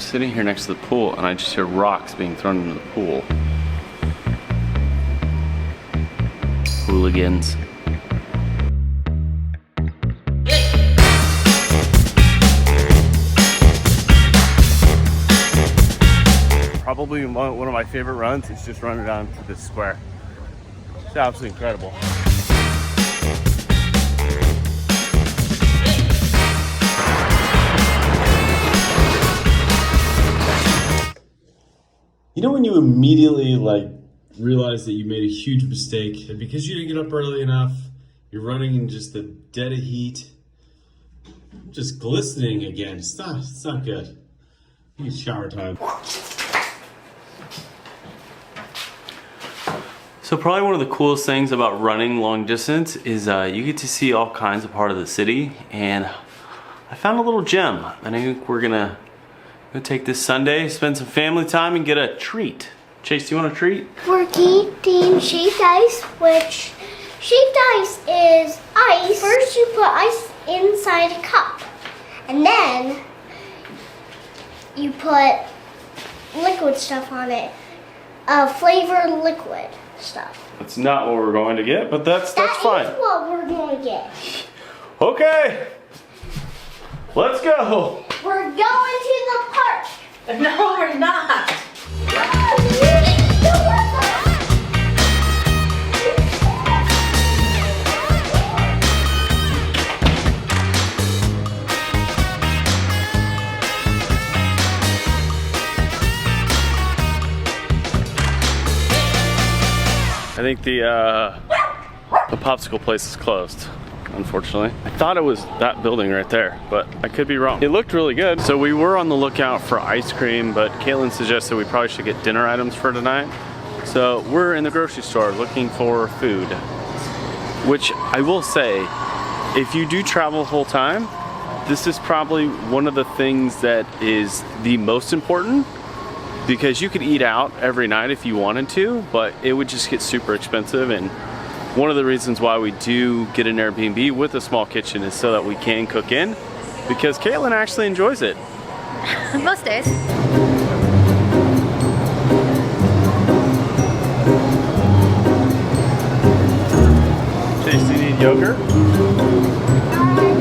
sitting here next to the pool and I just hear rocks being thrown into the pool. Hooligans. Probably one of my favorite runs is just running down to this square. It's absolutely incredible. You know when you immediately realize that you made a huge mistake and because you didn't get up early enough, you're running in just the dead of heat, just glistening again. It's not good. I think it's shower time. So probably one of the coolest things about running long distance is you get to see all kinds of part of the city, and I found a little gem. And I think we're gonna take this Sunday, spend some family time, and get a treat. Chase, do you want a treat? We're eating shaved ice, which shaved ice is ice. First you put ice inside a cup, and then you put liquid stuff on it, flavored liquid stuff. That's not what we're going to get, but that's fine. That's what we're going to get. Okay, let's go. We're going to the park. No, we're not. I think the popsicle place is closed, unfortunately. I thought it was that building right there, but I could be wrong. It looked really good. So we were on the lookout for ice cream, but Caitlin suggested we probably should get dinner items for tonight. So we're in the grocery store looking for food, which I will say, if you do travel the whole time, this is probably one of the things that is the most important, because you could eat out every night if you wanted to, but it would just get super expensive. And one of the reasons why we do get an Airbnb with a small kitchen is so that we can cook in, because Caitlin actually enjoys it. Most days. Chase, do you need yogurt?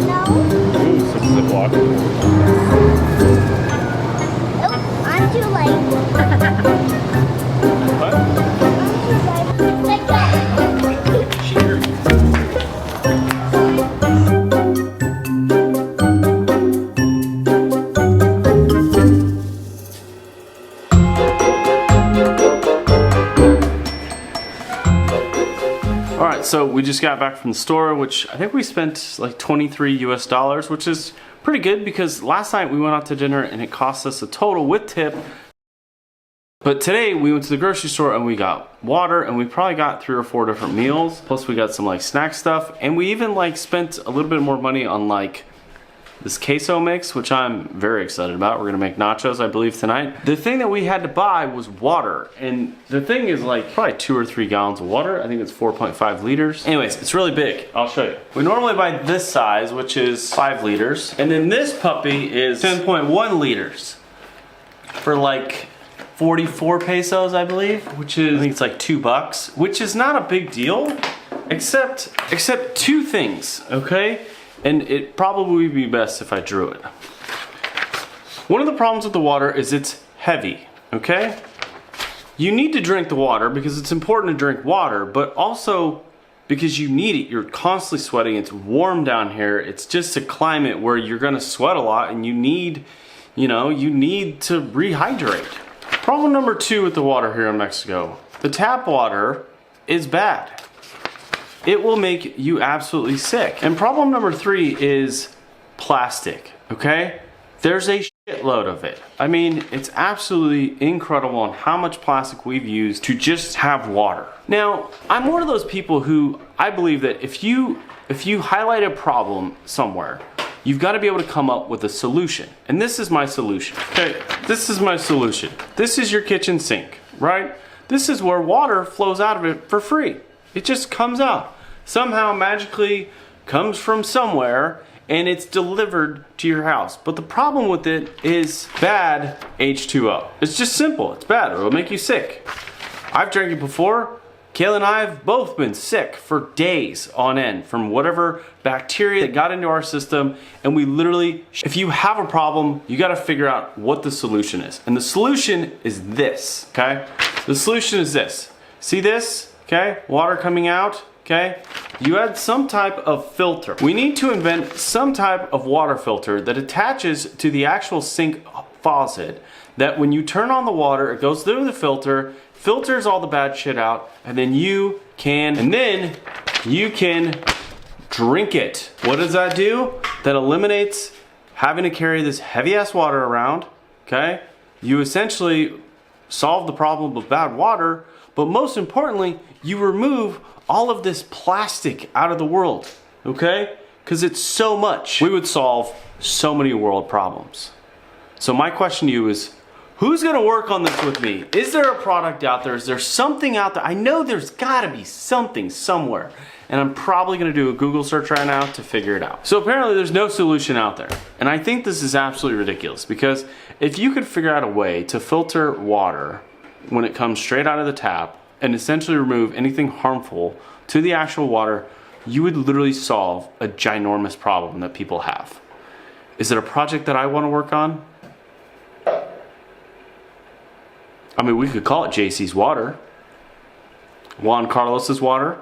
No. Ooh, some Ziploc. Oh, I'm too late. What? I'm too late. Like that. Alright, so we just got back from the store, which I think we spent like $23 US, which is pretty good because last night we went out to dinner and it cost us a total with tip. But today we went to the grocery store and we got water, and we probably got 3 or 4 different meals. Plus we got some like snack stuff, and we even spent a little bit more money on this queso mix, which I'm very excited about. We're gonna make nachos, I believe, tonight. The thing that we had to buy was water, and the thing is probably 2 or 3 gallons of water. I think it's 4.5 liters. Anyways, it's really big. I'll show you. We normally buy this size, which is 5 liters, and then this puppy is 10.1 liters for 44 pesos, I believe, which is, I think it's $2, which is not a big deal, except 2 things, okay? And it probably would be best if I drew it. One of the problems with the water is it's heavy, okay? You need to drink the water because it's important to drink water, but also because you need it. You're constantly sweating. It's warm down here. It's just a climate where you're gonna sweat a lot, and you need to rehydrate. Problem number 2 with the water here in Mexico. The tap water is bad. It will make you absolutely sick. And problem number 3 is plastic, okay? There's a shitload of it. I mean, it's absolutely incredible on how much plastic we've used to just have water. Now, I'm one of those people who I believe that if you highlight a problem somewhere, you've got to be able to come up with a solution. And this is my solution. Okay, this is my solution. This is your kitchen sink, right? This is where water flows out of it for free. It just comes out. Somehow magically comes from somewhere and it's delivered to your house. But the problem with it is bad H2O. It's just simple. It's bad. It'll make you sick. I've drank it before. Kayla and I have both been sick for days on end from whatever bacteria that got into our system. And we literally, if you have a problem, you got to figure out what the solution is. And the solution is this, okay? The solution is this. See this, okay? Water coming out, okay? You add some type of filter. We need to invent some type of water filter that attaches to the actual sink faucet, that when you turn on the water, it goes through the filter, filters all the bad shit out, and then you can drink it. What does that do? That eliminates having to carry this heavy ass water around, okay? You essentially solve the problem of bad water, but most importantly, you remove all of this plastic out of the world, okay? Because it's so much. We would solve so many world problems. So my question to you is, who's gonna work on this with me? Is there a product out there? Is there something out there? I know there's gotta be something somewhere. And I'm probably gonna do a Google search right now to figure it out. So apparently there's no solution out there. And I think this is absolutely ridiculous, because if you could figure out a way to filter water when it comes straight out of the tap and essentially remove anything harmful to the actual water, you would literally solve a ginormous problem that people have. Is it a project that I wanna work on? I mean, we could call it JC's water, Juan Carlos's water.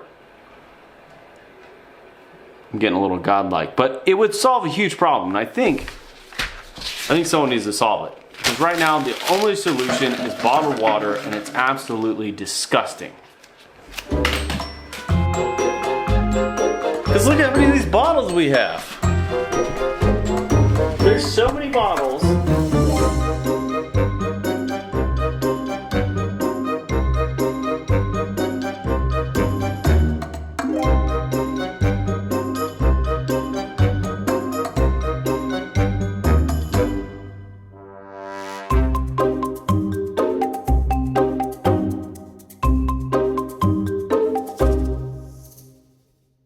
I'm getting a little godlike, but it would solve a huge problem. And I think someone needs to solve it, because right now the only solution is bottled water, and it's absolutely disgusting. Because look at how many of these bottles we have. There's so many bottles.